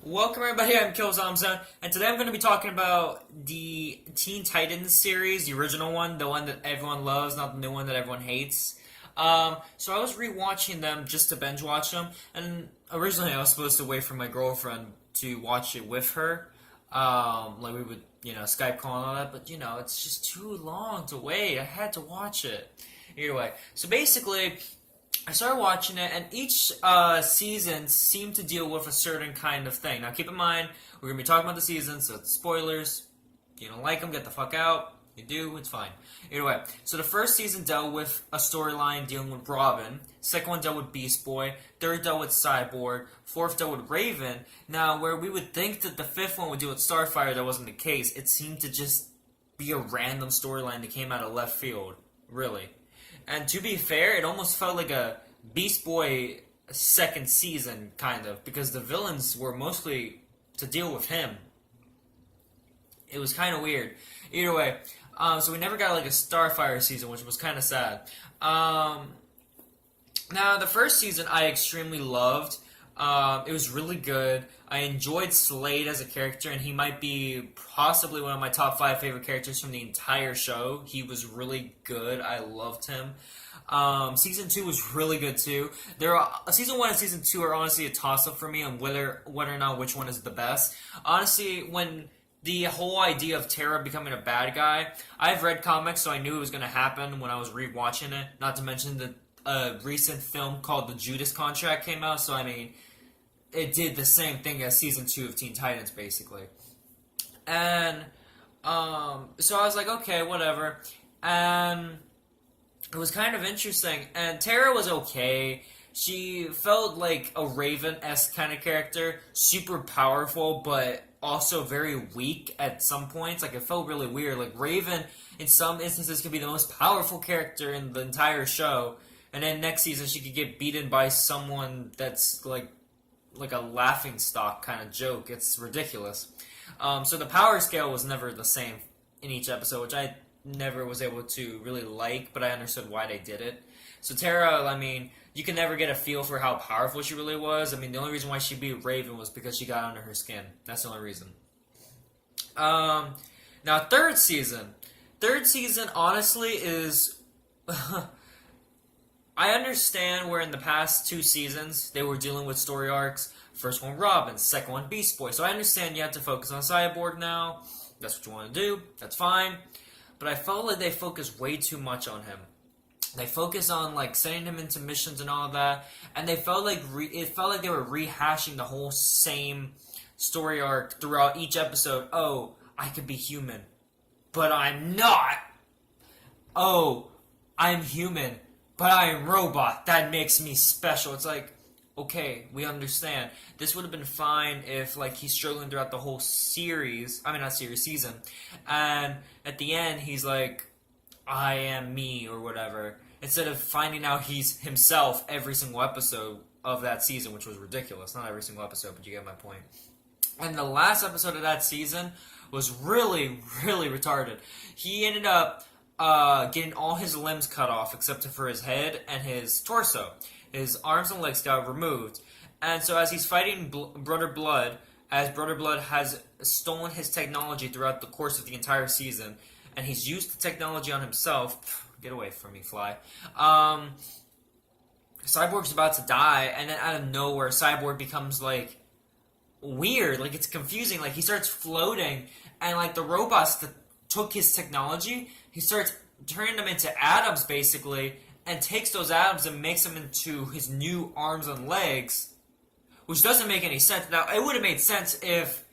Welcome everybody, I'm Killzone, and today I'm going to be talking about the Teen Titans series, the original one, the one that everyone loves, not the new one that everyone hates. So I was rewatching them just to binge watch them, and originally I was supposed to wait for my girlfriend to watch it with her. Like we would, Skype call and all that, but it's just too long to wait. I had to watch it. Either way, so basically, I started watching it, and each season seemed to deal with a certain kind of thing. Now, keep in mind, we're going to be talking about the season, so it's spoilers. If you don't like them, get the fuck out. If you do, it's fine. Either way, so the first season dealt with a storyline dealing with Robin. Second one dealt with Beast Boy. Third dealt with Cyborg. Fourth dealt with Raven. Now, where we would think that the fifth one would deal with Starfire, that wasn't the case. It seemed to just be a random storyline that came out of left field. Really. And to be fair, it almost felt like a Beast Boy second season, kind of, because the villains were mostly to deal with him. It was kind of weird. Either way, so we never got like a Starfire season, which was kind of sad. Now, the first season I extremely loved. It was really good. I enjoyed Slade as a character, and he might be possibly one of my top 5 favorite characters from the entire show. He was really good. I loved him. Season 2 was really good too. Season 1 and Season 2 are honestly a toss-up for me on whether or not which one is the best. Honestly, when the whole idea of Terra becoming a bad guy, I've read comics, so I knew it was going to happen when I was rewatching it. Not to mention the recent film called The Judas Contract came out, so I mean, it did the same thing as Season 2 of Teen Titans, basically. And, so I was like, okay, whatever. And it was kind of interesting. And Terra was okay. She felt like a Raven-esque kind of character. Super powerful, but also very weak at some points. Like, it felt really weird. Like, Raven, in some instances, could be the most powerful character in the entire show. And then next season, she could get beaten by someone that's like a laughingstock kind of joke. It's ridiculous. So the power scale was never the same in each episode, which I never was able to really like, but I understood why they did it. So Terra, I mean, you can never get a feel for how powerful she really was. I mean, the only reason why she beat Raven was because she got under her skin. That's the only reason. Now, third season. Third season, honestly, is... I understand where in the past 2 seasons they were dealing with story arcs. First one Robin, second one Beast Boy. So I understand you have to focus on Cyborg now. That's what you want to do. That's fine. But I felt like they focused way too much on him. They focused on like sending him into missions and all of that, and they felt like it felt like they were rehashing the whole same story arc throughout each episode. Oh, I could be human, but I'm not. Oh, I'm human, but I am robot. That makes me special. It's like, okay, we understand. This would have been fine if, like, he's struggling throughout the whole series. I mean, not series, season. And at the end, he's like, I am me, or whatever. Instead of finding out he's himself every single episode of that season, which was ridiculous. Not every single episode, but you get my point. And the last episode of that season was really, really retarded. He ended up getting all his limbs cut off except for his head and his torso. His arms and legs got removed. And so as he's fighting Brother Blood, as Brother Blood has stolen his technology throughout the course of the entire season, and he's used the technology on himself... Get away from me, fly. Cyborg's about to die, and then out of nowhere, Cyborg becomes, like, weird. Like, it's confusing. Like, he starts floating, and, like, the robots that took his technology, he starts turning them into atoms, basically, and takes those atoms and makes them into his new arms and legs, which doesn't make any sense. Now, it would have made sense if...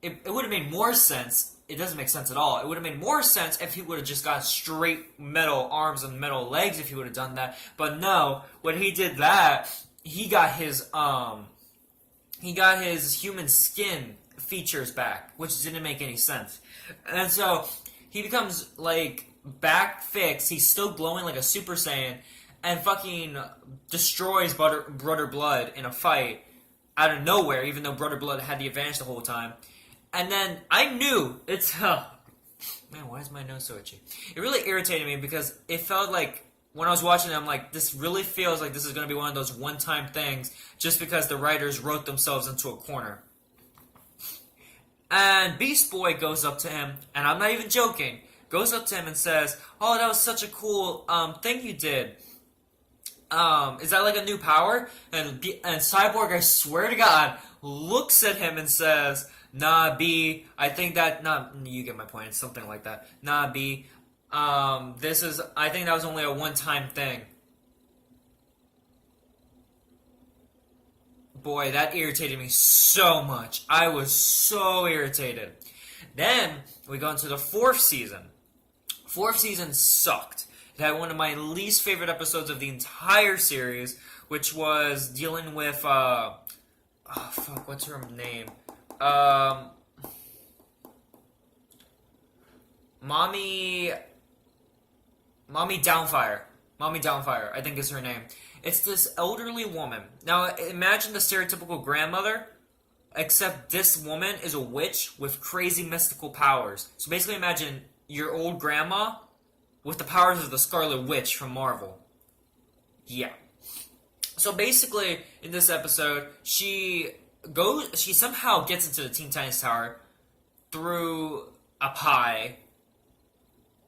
It would have made more sense. It doesn't make sense at all. It would have made more sense if he would have just got straight metal arms and metal legs if he would have done that. But no, when he did that, he got his human skin features back, which didn't make any sense. And so he becomes like back fixed. He's still glowing like a Super Saiyan, and fucking destroys Brother Blood in a fight out of nowhere, even though Brother Blood had the advantage the whole time. And then I knew man, why is my nose so itchy? It really irritated me because it felt like when I was watching it, I'm like, this really feels like this is going to be one of those one-time things just because the writers wrote themselves into a corner. And Beast Boy goes up to him, and I'm not even joking, goes up to him and says, "Oh, that was such a cool thing you did. Is that like a new power?" And Cyborg, I swear to God, looks at him and says, "Nah, B. I think that nah. You get my point. It's something like that. Nah, B. This is. I think that was only a one-time thing." Boy, that irritated me so much. I was so irritated. Then we go into the fourth season. Fourth season sucked. It had one of my least favorite episodes of the entire series, which was dealing with oh fuck, what's her name? Um, Mommy, Mommy Downfire. Mommy Downfire, I think is her name. It's this elderly woman. Now imagine the stereotypical grandmother, except this woman is a witch with crazy mystical powers. So basically imagine your old grandma with the powers of the Scarlet Witch from Marvel. Yeah. So basically, in this episode, she somehow gets into the Teen Titans Tower through a pie,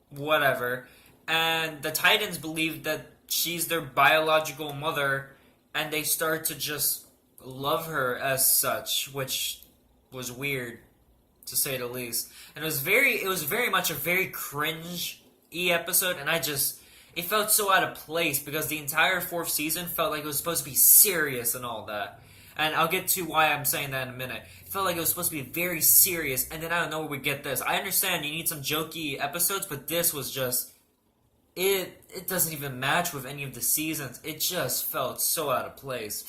whatever, and the Titans believe that she's their biological mother, and they start to just love her as such, which was weird, to say the least. And it was very much a very cringe-y episode, and it felt so out of place, because the entire fourth season felt like it was supposed to be serious and all that. And I'll get to why I'm saying that in a minute. It felt like it was supposed to be very serious, and then out of nowhere we get this. I understand you need some jokey episodes, but this was just... It doesn't even match with any of the seasons. It just felt so out of place.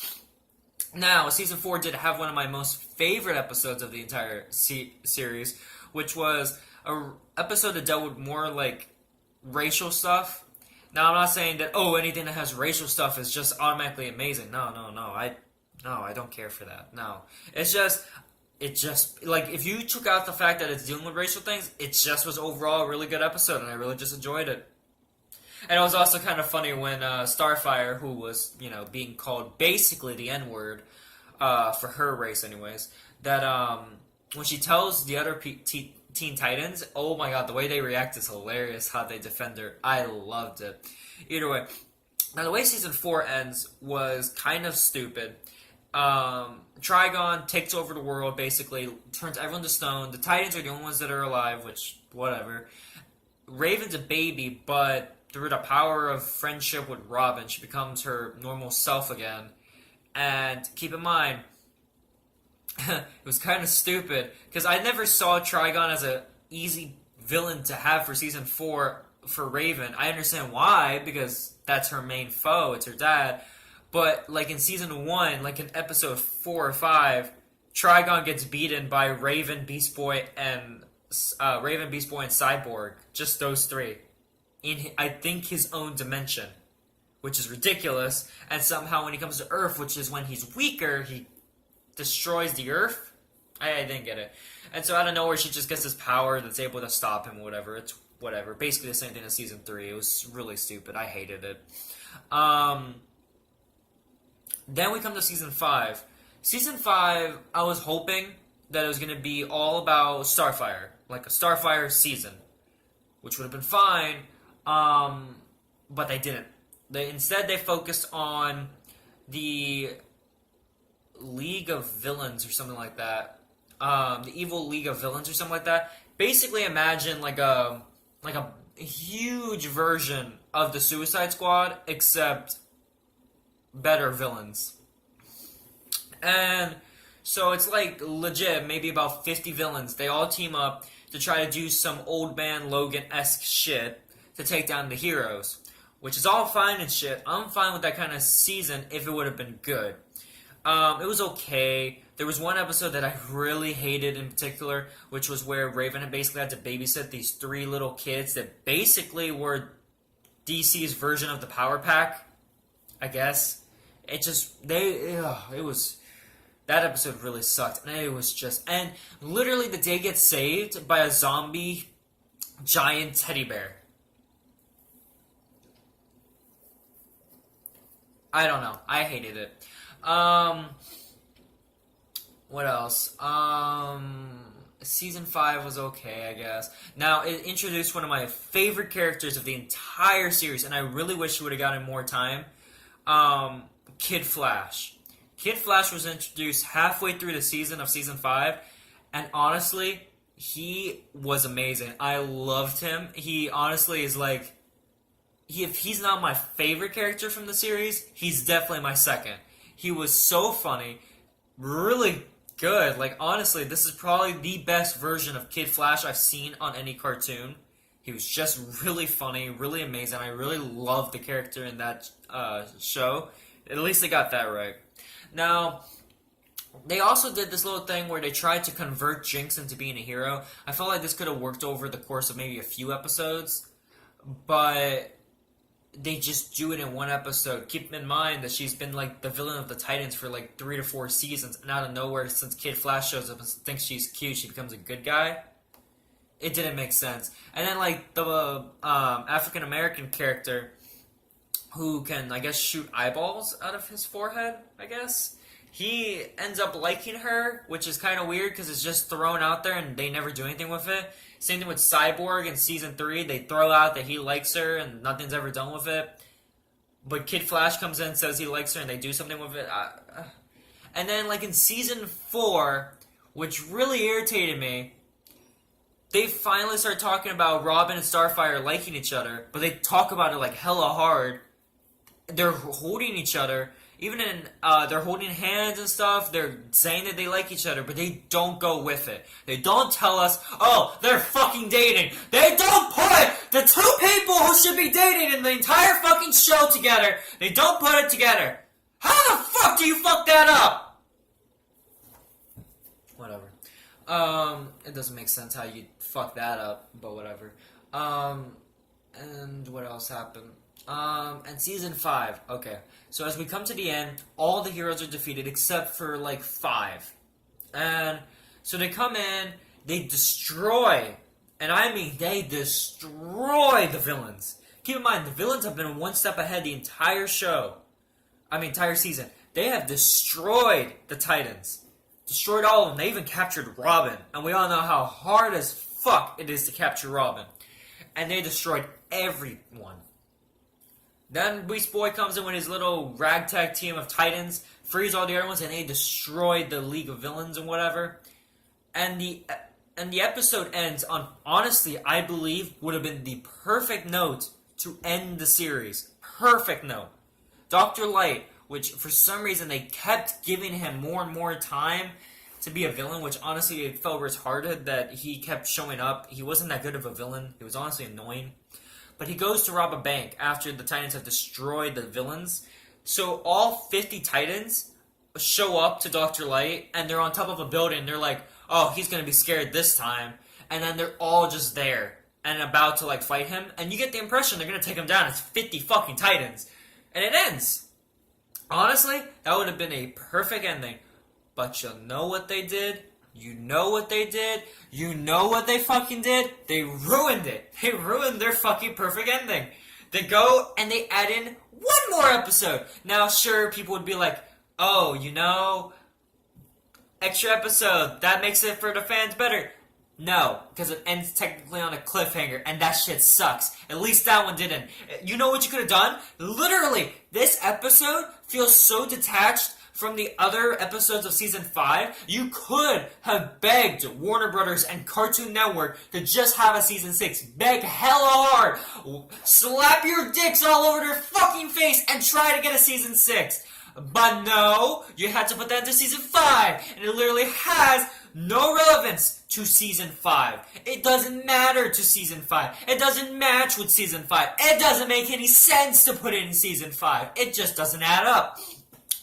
Now, season 4 did have one of my most favorite episodes of the entire series, which was a episode that dealt with more like racial stuff. Now, I'm not saying that anything that has racial stuff is just automatically amazing. No. I don't care for that. No, it just like if you took out the fact that it's dealing with racial things, it just was overall a really good episode, and I really just enjoyed it. And it was also kind of funny when Starfire, who was, being called basically the N-word, for her race anyways, that when she tells the other Teen Titans, oh my god, the way they react is hilarious, how they defend her. I loved it. Either way, now the way Season 4 ends was kind of stupid. Trigon takes over the world, basically, turns everyone to stone. The Titans are the only ones that are alive, which, whatever. Raven's a baby, but... through the power of friendship with Robin, she becomes her normal self again. And keep in mind, it was kind of stupid, because I never saw Trigon as an easy villain to have for Season 4 for Raven. I understand why, because that's her main foe, it's her dad. But, like in Season 1, like in Episode 4 or 5, Trigon gets beaten by Raven, Beast Boy, and Cyborg. Just those three. In, I think, his own dimension, which is ridiculous. And somehow when he comes to Earth, which is when he's weaker, he destroys the Earth. I didn't get it. And so out of nowhere, she just gets this power that's able to stop him, whatever. It's whatever. Basically the same thing as Season 3. It was really stupid. I hated it. Then we come to Season 5. Season 5, I was hoping that it was going to be all about Starfire. Like a Starfire season. Which would have been fine. But they didn't. Instead, they focused on the League of Villains or something like that. The Evil League of Villains or something like that. Basically, imagine like a huge version of the Suicide Squad, except better villains. And so it's like legit, maybe about 50 villains. They all team up to try to do some Old Man Logan-esque shit to take down the heroes, which is all fine and shit. I'm fine with that kind of season if it would have been good. It was okay. There was one episode that I really hated in particular, which was where Raven had basically had to babysit these 3 little kids that basically were DC's version of the Power Pack, I guess. It was... That episode really sucked, and it was just... And literally the day gets saved by a zombie giant teddy bear. I don't know. I hated it. What else? Season 5 was okay, I guess. Now, it introduced one of my favorite characters of the entire series, and I really wish he would have gotten more time. Kid Flash. Kid Flash was introduced halfway through the season of Season 5, and honestly, he was amazing. I loved him. He honestly is like... if he's not my favorite character from the series, he's definitely my second. He was so funny, really good. Like, honestly, this is probably the best version of Kid Flash I've seen on any cartoon. He was just really funny, really amazing. I really loved the character in that show. At least they got that right. Now, they also did this little thing where they tried to convert Jinx into being a hero. I felt like this could have worked over the course of maybe a few episodes, but they just do it in one episode. Keep in mind that she's been like the villain of the Titans for like 3 to 4 seasons, and out of nowhere, since Kid Flash shows up and thinks she's cute, she becomes a good guy. It didn't make sense. And then like the African American character who can, I guess, shoot eyeballs out of his forehead, I guess. He ends up liking her, which is kind of weird because it's just thrown out there and they never do anything with it. Same thing with Cyborg in Season 3. They throw out that he likes her and nothing's ever done with it. But Kid Flash comes in and says he likes her and they do something with it. And then like in Season 4, which really irritated me, they finally start talking about Robin and Starfire liking each other, but they talk about it like hella hard. They're holding each other. Even in, they're holding hands and stuff, they're saying that they like each other, but they don't go with it. They don't tell us, oh, they're fucking dating. They don't put the two people who should be dating in the entire fucking show together. They don't put it together. How the fuck do you fuck that up? Whatever. It doesn't make sense how you fuck that up, but whatever. And what else happened? And Season 5, okay. So as we come to the end, all the heroes are defeated except for, like, 5. And so they come in, they destroy, and I mean they destroy the villains. Keep in mind, the villains have been one step ahead the entire show. Entire season. They have destroyed the Titans. Destroyed all of them. They even captured Robin. And we all know how hard as fuck it is to capture Robin. And they destroyed everyone. Then Beast Boy comes in with his little ragtag team of Titans, frees all the other ones, and they destroyed the League of Villains and whatever. And the episode ends on, honestly, I believe, would have been the perfect note to end the series. Perfect note. Dr. Light, which for some reason they kept giving him more and more time to be a villain, which honestly it felt retarded that he kept showing up. He wasn't that good of a villain. He was honestly annoying. But he goes to rob a bank after the Titans have destroyed the villains. So all 50 Titans show up to Dr. Light, and they're on top of a building, and they're like, oh, he's going to be scared this time. And then they're all just there and about to, like, fight him. And you get the impression they're going to take him down. It's 50 fucking Titans. And it ends. Honestly, that would have been a perfect ending. But you know what they did? You know what they did? You know what they fucking did? They ruined it. They ruined their fucking perfect ending. They go and they add in one more episode. Now, sure, people would be like, oh, you know, extra episode. That makes it for the fans better. No, because it ends technically on a cliffhanger, and that shit sucks. At least that one didn't. You know what you could have done? Literally, this episode feels so detached from the other episodes of Season 5, you could have begged Warner Brothers and Cartoon Network to just have a Season 6. Beg hella hard. Slap your dicks all over their fucking face and try to get a Season 6. But no, you had to put that into Season 5. And it literally has no relevance to Season 5. It doesn't matter to Season 5. It doesn't match with Season 5. It doesn't make any sense to put it in Season 5. It just doesn't add up.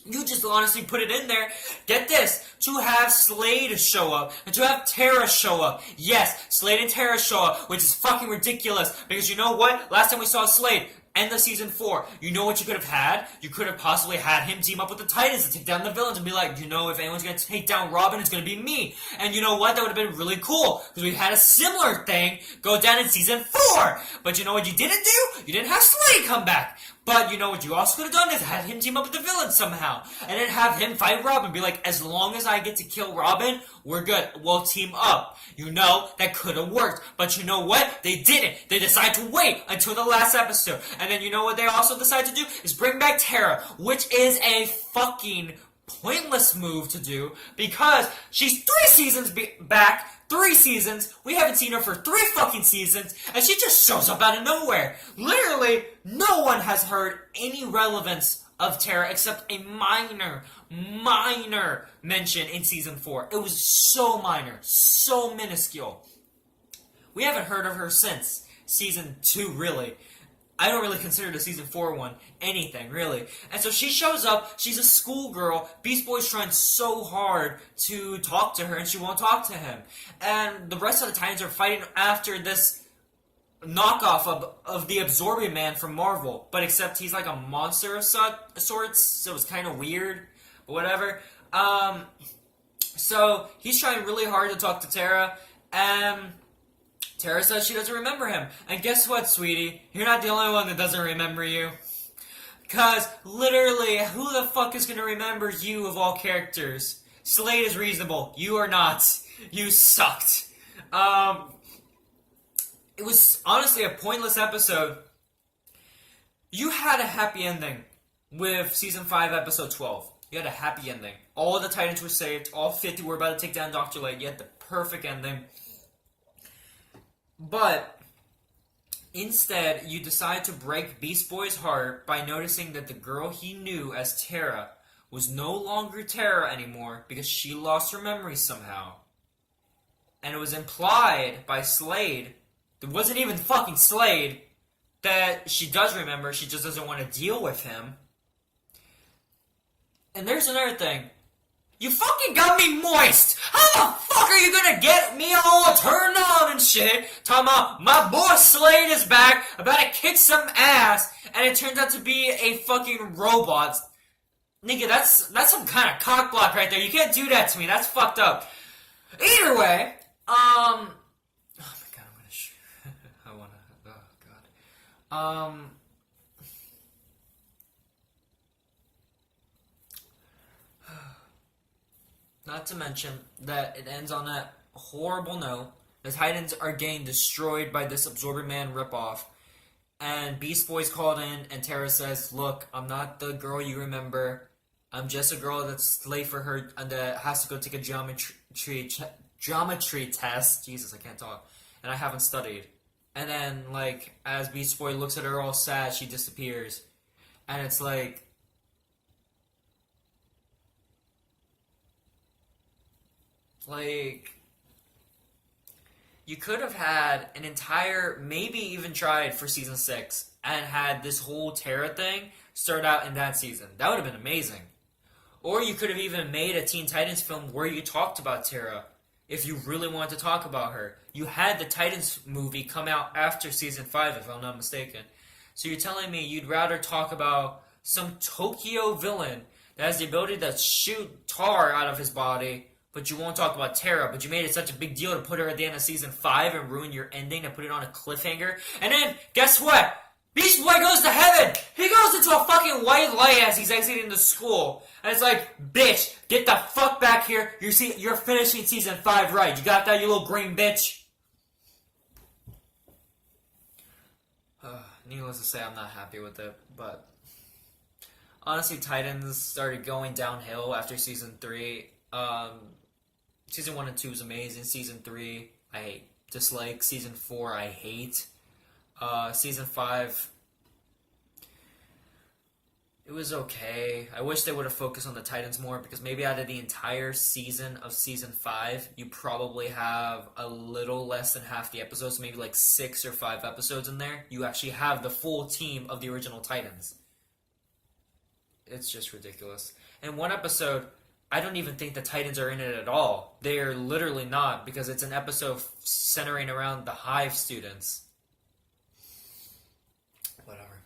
You just honestly put it in there, get this, to have Slade show up, and to have Tara show up. Yes, Slade and Tara show up, which is fucking ridiculous, because you know what? Last time we saw Slade, end of Season 4, you know what you could have had? You could have possibly had him team up with the Titans to take down the villains and be like, you know, if anyone's going to take down Robin, it's going to be me. And you know what? That would have been really cool, because we had a similar thing go down in Season 4. But you know what you didn't do? You didn't have Slade come back. But you know what you also could have done is have him team up with the villain somehow. And then have him fight Robin. Be like, as long as I get to kill Robin, we're good. We'll team up. You know, that could have worked. But you know what? They didn't. They decided to wait until the last episode. And then you know what they also decided to do? Is bring back Tara. Which is a fucking pointless move to do. Because she's 3 seasons back. 3 seasons, we haven't seen her for 3 fucking seasons, and she just shows up out of nowhere. Literally, no one has heard any relevance of Tara except a minor mention in season 4. It was so minor, so minuscule. We haven't heard of her since season 2, really. I don't really consider the season 4 one anything, really. And so she shows up, she's a schoolgirl, Beast Boy's trying so hard to talk to her, and she won't talk to him. And the rest of the Titans are fighting after this knockoff of the Absorbing Man from Marvel. But except he's like a monster of sorts, so it's kind of weird, but whatever. So he's trying really hard to talk to Tara, and Tara says she doesn't remember him. And guess what, sweetie? You're not the only one that doesn't remember you. Because, literally, who the fuck is going to remember you of all characters? Slade is reasonable. You are not. You sucked. It was honestly a pointless episode. You had a happy ending with Season 5, Episode 12. You had a happy ending. All the Titans were saved. All 50 were about to take down Dr. Light. You had the perfect ending. But instead, you decide to break Beast Boy's heart by noticing that the girl he knew as Tara was no longer Tara anymore because she lost her memory somehow. And it was implied by Slade, it wasn't even fucking Slade, that she does remember, she just doesn't want to deal with him. And there's another thing. You fucking got me moist! How the fuck are you gonna get me all turned on and shit? Talking about my boy Slade is back, about to kick some ass, and it turns out to be a fucking robot. Nigga, that's some kind of cock block right there. You can't do that to me. That's fucked up. Either way, oh my god, I'm gonna I wanna, oh god. Not to mention that it ends on that horrible note. The Titans are getting destroyed by this Absorbing Man ripoff. And Beast Boy's called in, and Tara says, look, I'm not the girl you remember. I'm just a girl that's late for her and that has to go take a geometry test. Jesus, I can't talk. And I haven't studied. And then, like, as Beast Boy looks at her all sad, she disappears. And it's like, you could have had an entire, maybe even tried for season 6, and had this whole Tara thing start out in that season. That would have been amazing. Or you could have even made a Teen Titans film where you talked about Tara, if you really wanted to talk about her. You had the Titans movie come out after season 5, if I'm not mistaken. So you're telling me you'd rather talk about some Tokyo villain that has the ability to shoot tar out of his body, but you won't talk about Tara, but you made it such a big deal to put her at the end of season 5 and ruin your ending and put it on a cliffhanger. And then, guess what? Beast Boy goes to heaven! He goes into a fucking white light as he's exiting the school. And it's like, bitch, get the fuck back here. You're finishing season 5 right. You got that, you little green bitch? Needless to say, I'm not happy with it, but honestly, Titans started going downhill after season 3. Season 1 and 2 is amazing. Season 3, I dislike. Season 4, I hate. Season 5, it was okay. I wish they would have focused on the Titans more, because maybe out of the entire season of season 5, you probably have a little less than half the episodes, maybe like 6 or 5 episodes in there. You actually have the full team of the original Titans. It's just ridiculous. In one episode, I don't even think the Titans are in it at all. They are literally not, because it's an episode centering around the Hive students. Whatever.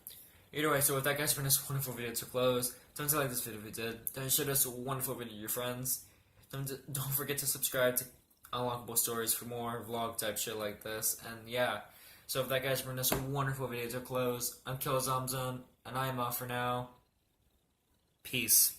Either way, so with that, guys, bring this wonderful video to close. Don't like this video if you did. Don't share this wonderful video with your friends. Don't forget to subscribe to Unlockable Stories for more vlog type shit like this. And yeah, so with that, guys, bring this wonderful video to close. I'm Killzomzone. and I'm off for now. Peace.